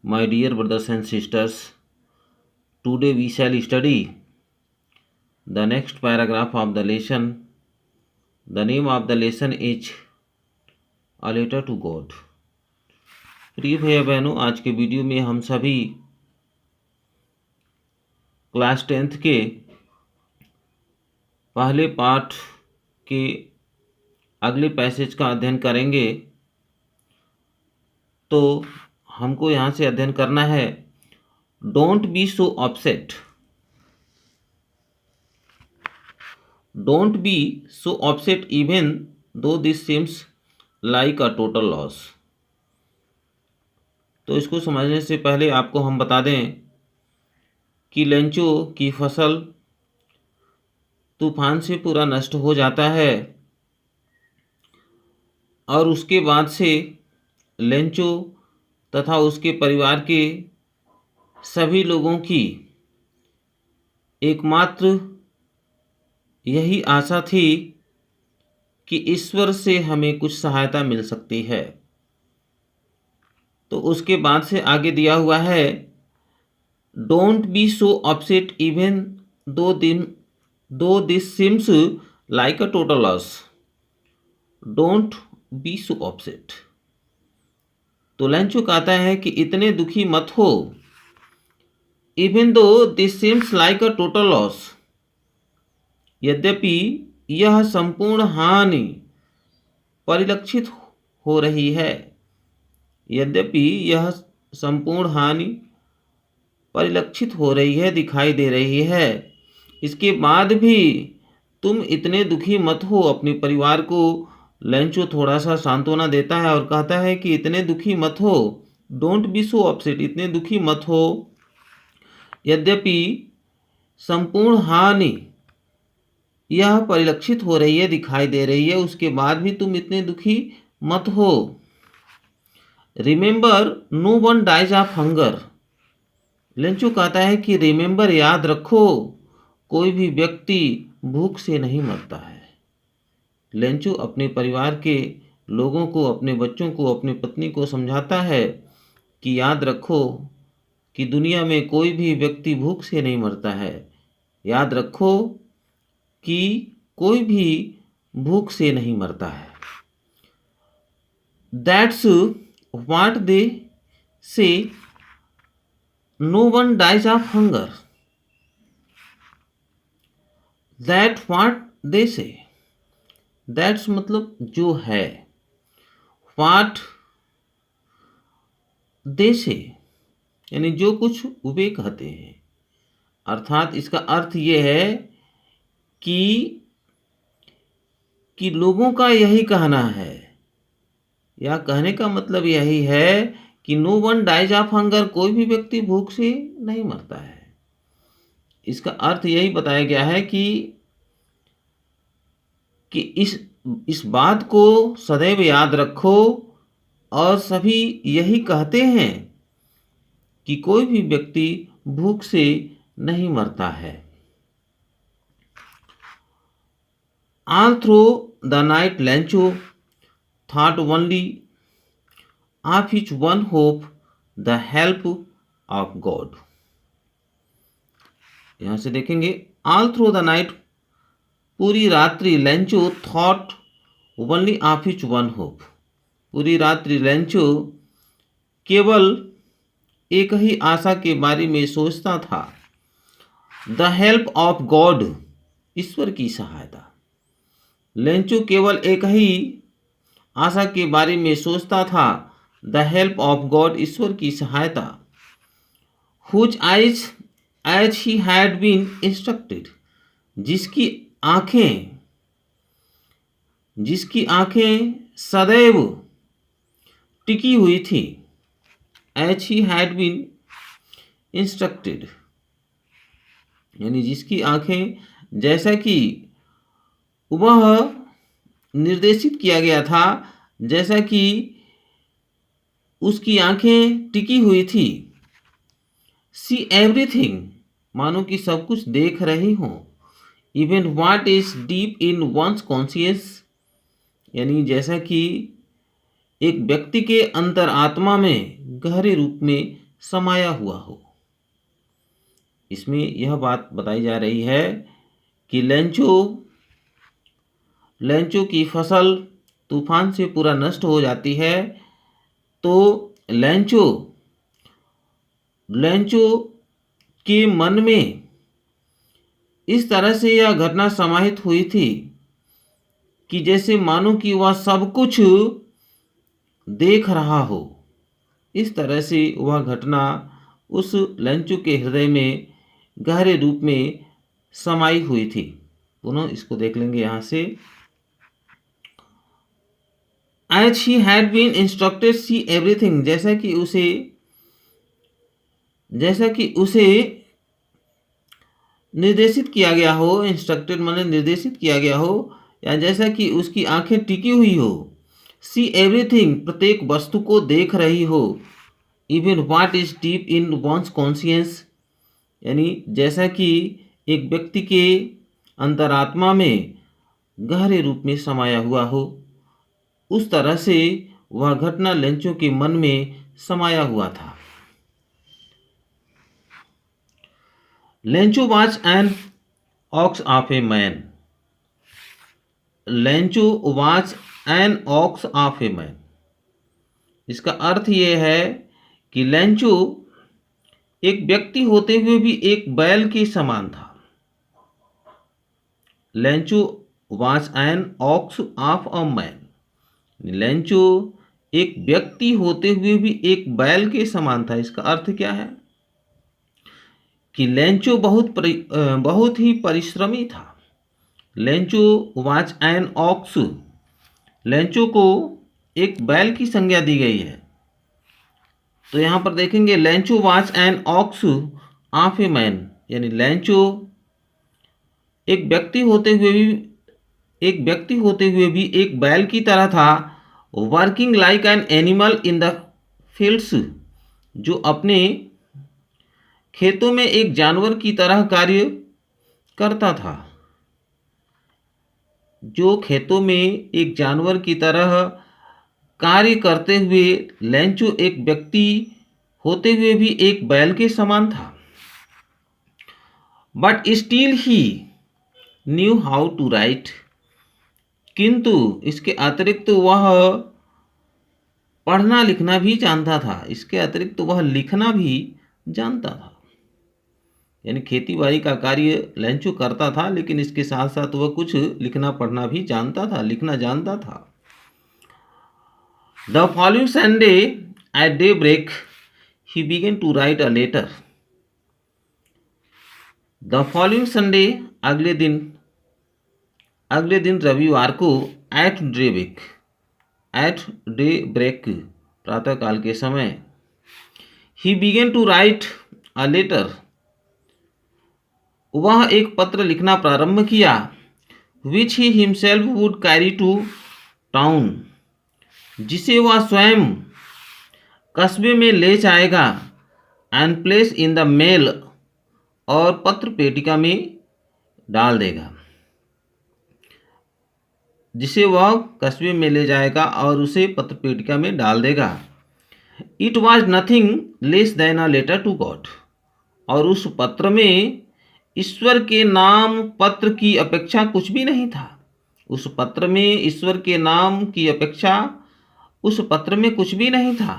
My dear brothers and sisters, today we shall study the next paragraph of the lesson. The name of the lesson is A Letter to God. प्रिय भैया बहनों, आज के video में हम सभी class 10th के पहले पाठ के अगले पैसेज का अध्ययन करेंगे। तो हमको यहाँ से अध्ययन करना है, don't be so upset. Don't be so upset even though this seems like a total loss. तो इसको समझने से पहले आपको हम बता दें कि लेंचो की फसल तूफान से पूरा नष्ट हो जाता है और उसके बाद से लेंचो तथा उसके परिवार के सभी लोगों की एकमात्र यही आशा थी कि ईश्वर से हमें कुछ सहायता मिल सकती है। तो उसके बाद से आगे दिया हुआ है, don't be so upset even though this seems like a total loss. Don't be so upset. तो लेंचो कहता है कि इतने दुखी मत हो, even though this seems like a total loss, यद्यपि यह संपूर्ण हानि परिलक्षित हो रही है। यद्यपि यह संपूर्ण हानि परिलक्षित हो रही है, दिखाई दे रही है, इसके बाद भी तुम इतने दुखी मत हो। अपने परिवार को लेंचो थोड़ा सा सांत्वना देता है और कहता है कि इतने दुखी मत हो, डोंट बी सो अपसेट, इतने दुखी मत हो। यद्यपि संपूर्ण हानि यह परिलक्षित हो रही है, दिखाई दे रही है, उसके बाद भी तुम इतने दुखी मत हो। Remember no one dies of hunger. Lencho कहता है कि रिमेंबर, याद रखो, कोई भी व्यक्ति भूख से नहीं मरता है। लेंचो अपने परिवार के लोगों को, अपने बच्चों को, अपनी पत्नी को समझाता है कि याद रखो कि दुनिया में कोई भी व्यक्ति भूख से नहीं मरता है। याद रखो कि कोई भी भूख से नहीं मरता है। That's what they say, no one dies of hunger. That what they say, that's मतलब जो है, व्हाट दे से यानी जो कुछ वे कहते हैं। अर्थात इसका अर्थ ये है कि लोगों का यही कहना है, या कहने का मतलब यही है कि no one dies of hunger, कोई भी व्यक्ति भूख से नहीं मरता है। इसका अर्थ यही बताया गया है कि इस बात को सदैव याद रखो, और सभी यही कहते हैं कि कोई भी व्यक्ति भूख से नहीं मरता है। All through the night Lencho thought only of his one hope, the help of God। यहाँ से देखेंगे, all through the night, पूरी रात्रि Lencho thought only of his one hope, पूरी रात्रि लेंचो केवल एक ही आशा के बारे में सोचता था, the help of God, ईश्वर की सहायता। लेंचो केवल एक ही आशा के बारे में सोचता था, द हेल्प ऑफ गॉड, ईश्वर की सहायता। Whose eyes as he had been instructed, जिसकी आंखें सदैव टिकी हुई थी। As he had been instructed यानी जिसकी आंखें, जैसा कि वह निर्देशित किया गया था, जैसा कि उसकी आंखें टिकी हुई थी। सी एवरीथिंग, मानो कि सब कुछ देख रही हो। Even what is deep in one's conscious, यानी जैसा कि एक व्यक्ति के अंतरात्मा में गहरे रूप में समाया हुआ हो। इसमें यह बात बताई जा रही है कि लेंचो की फसल तूफान से पूरा नष्ट हो जाती है, तो लेंचो के मन में इस तरह से यह घटना समाहित हुई थी कि जैसे मानो कि वह सब कुछ देख रहा हो। इस तरह से वह घटना उस लेंचो के हृदय में गहरे रूप में समाई हुई थी। पुनः इसको देख लेंगे यहाँ से। As she had been instructed see everything, जैसा कि उसे निर्देशित किया गया हो, इंस्ट्रक्टेड माने निर्देशित किया गया हो, या जैसा कि उसकी आंखें टिकी हुई हो। सी एवरीथिंग, प्रत्येक वस्तु को देख रही हो। Even what is deep in one's conscious, यानी जैसा कि एक व्यक्ति के अंतरात्मा में गहरे रूप में समाया हुआ हो, उस तरह से वह घटना लेंचो के मन में समाया हुआ था। Lencho watch an ox of a man. Lencho watch an ox of a man, इसका अर्थ ये है कि लेंचो एक व्यक्ति होते हुए भी एक बैल के समान था। Lencho watch an ox of a man, Lencho एक व्यक्ति होते हुए भी एक बैल के समान था। इसका अर्थ क्या है कि लेंचो बहुत ही परिश्रमी था। Lencho watch an ox, Lencho को एक बैल की संज्ञा दी गई है। तो यहाँ पर देखेंगे Lencho watch an ox of a man, यानी लेंचो एक व्यक्ति होते हुए भी एक बैल की तरह था। Working like an animal in the fields, जो अपने खेतों में एक जानवर की तरह कार्य करता था। जो खेतों में एक जानवर की तरह कार्य करते हुए लेंचो एक व्यक्ति होते हुए भी एक बैल के समान था। But still he knew how to write, किंतु इसके अतिरिक्त वह पढ़ना लिखना भी जानता था। इसके अतिरिक्त वह लिखना भी जानता था, यानी खेती बाड़ी का कार्य लेंचो करता था, लेकिन इसके साथ साथ वह कुछ लिखना पढ़ना भी जानता था, लिखना जानता था। The following Sunday at daybreak he began to write a letter. The following Sunday, अगले दिन रविवार को, एट डे ब्रेक, प्रातःकाल के समय, he began to write a letter, वह एक पत्र लिखना प्रारंभ किया। Which he himself would carry to town, जिसे वह स्वयं कस्बे में ले जाएगा। And place in the mail, और पत्र पेटिका में डाल देगा। जिसे वह कस्बे में ले जाएगा और उसे पत्र पेटिका में डाल देगा। It was nothing less than a letter to God, और उस पत्र में ईश्वर के नाम पत्र की अपेक्षा कुछ भी नहीं था। उस पत्र में ईश्वर के नाम की अपेक्षा उस पत्र में कुछ भी नहीं था।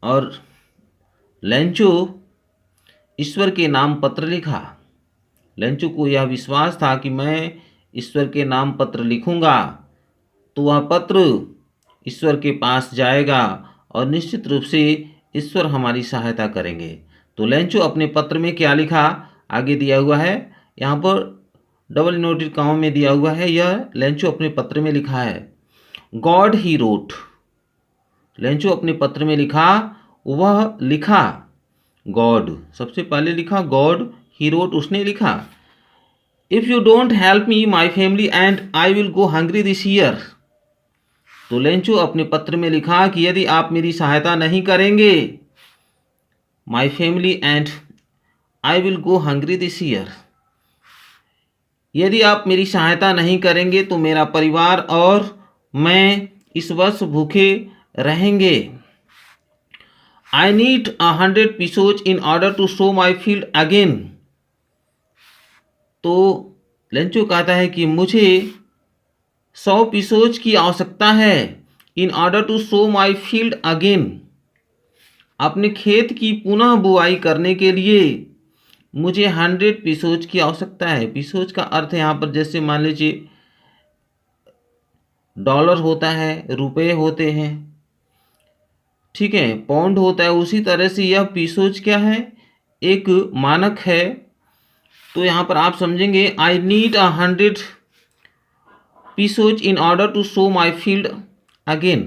और लेंचो ईश्वर के नाम पत्र लिखा। लेंचो को यह विश्वास था कि मैं ईश्वर के नाम पत्र लिखूंगा तो वह पत्र ईश्वर के पास जाएगा और निश्चित रूप से ईश्वर हमारी सहायता करेंगे। तो लेंचो अपने पत्र में क्या लिखा, आगे दिया हुआ है, यहाँ पर डबल इनवर्टेड कॉमा में दिया हुआ है। यह लेंचो अपने पत्र में लिखा है। गॉड ही रोट, लेंचो अपने पत्र में लिखा, वह लिखा गॉड, सबसे पहले लिखा गॉड, ही रोट, उसने लिखा। If you don't help me my family and I will go hungry this year. तो लेंचो अपने पत्र में लिखा कि यदि आप मेरी सहायता नहीं करेंगे, माई family and I will go hungry this year, यदि आप मेरी सहायता नहीं करेंगे तो मेरा परिवार और मैं इस वर्ष भूखे रहेंगे। I need 100 pesos in order to sow my field again. तो लेंचो कहता है कि मुझे 100 pesos की आवश्यकता है in order to sow my field again, अपने खेत की पुनः बुआई करने के लिए मुझे 100 pesos की आवश्यकता है। pesos का अर्थ यहाँ पर जैसे मान लीजिए डॉलर होता है, रुपए होते हैं, ठीक है, पाउंड होता है, उसी तरह से यह pesos क्या है, एक मानक है। तो यहाँ पर आप समझेंगे I need 100 pesos in order to sow my field again,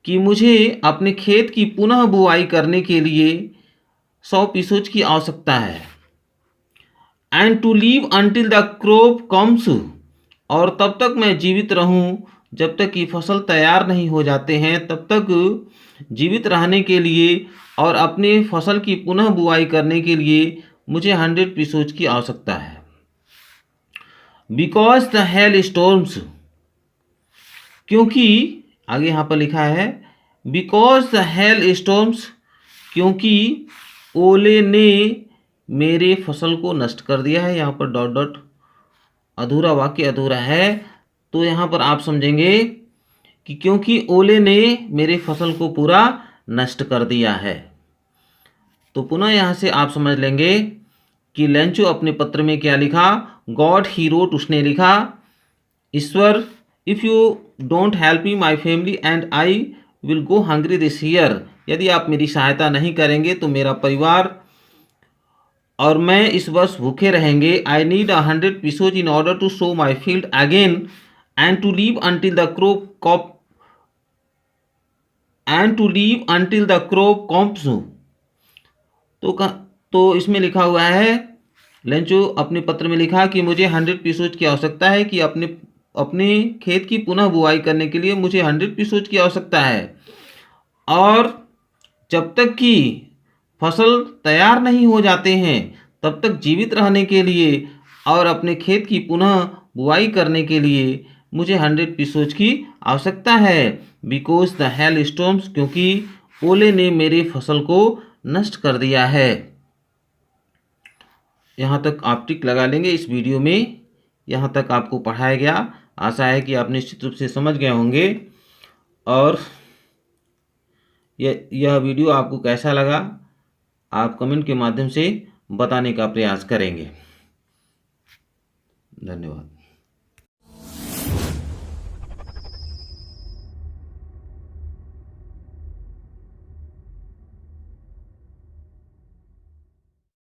कि मुझे अपने खेत की पुनः बुआई करने के लिए 100 pesos की आवश्यकता है। And to live until the crop comes, और तब तक मैं जीवित रहूं जब तक कि फसल तैयार नहीं हो जाते हैं, तब तक जीवित रहने के लिए और अपने फसल की पुनः बुआई करने के लिए मुझे 100 pesos की आवश्यकता है। बिकॉज द हेल स्टॉर्म्स, क्योंकि आगे यहाँ पर लिखा है बिकॉज द हेल स्टॉर्म्स, क्योंकि ओले ने मेरे फसल को नष्ट कर दिया है। यहाँ पर डॉट डॉट अधूरा वाक्य अधूरा है, तो यहाँ पर आप समझेंगे कि क्योंकि ओले ने मेरे फसल को पूरा नष्ट कर दिया है। तो पुनः यहाँ से आप समझ लेंगे कि लेंचो अपने पत्र में क्या लिखा, गॉड ही रोट, उसने लिखा ईश्वर, if you don't help me my family and I will go hungry this year, यदि आप मेरी सहायता नहीं करेंगे तो मेरा परिवार और मैं इस वर्ष भूखे रहेंगे। I need 100 pesos in order to sow my field again and to live until the crop comes. तो इसमें लिखा हुआ है, लेंचो अपने पत्र में लिखा कि मुझे 100 pesos की आवश्यकता है, कि अपने खेत की पुनः बुआई करने के लिए मुझे 100 pesos की आवश्यकता है, और जब तक कि फसल तैयार नहीं हो जाते हैं तब तक जीवित रहने के लिए और अपने खेत की पुनः बुआई करने के लिए मुझे 100 pesos की आवश्यकता है। बिकॉज द हेल स्टॉर्म्स, क्योंकि ओले ने मेरे फसल को नष्ट कर दिया है। यहाँ तक आप टिक लगा लेंगे इस वीडियो में। यहाँ तक आपको पढ़ाया गया, आशा है कि आप निश्चित रूप से समझ गए होंगे। और यह वीडियो आपको कैसा लगा आप कमेंट के माध्यम से बताने का प्रयास करेंगे। धन्यवाद।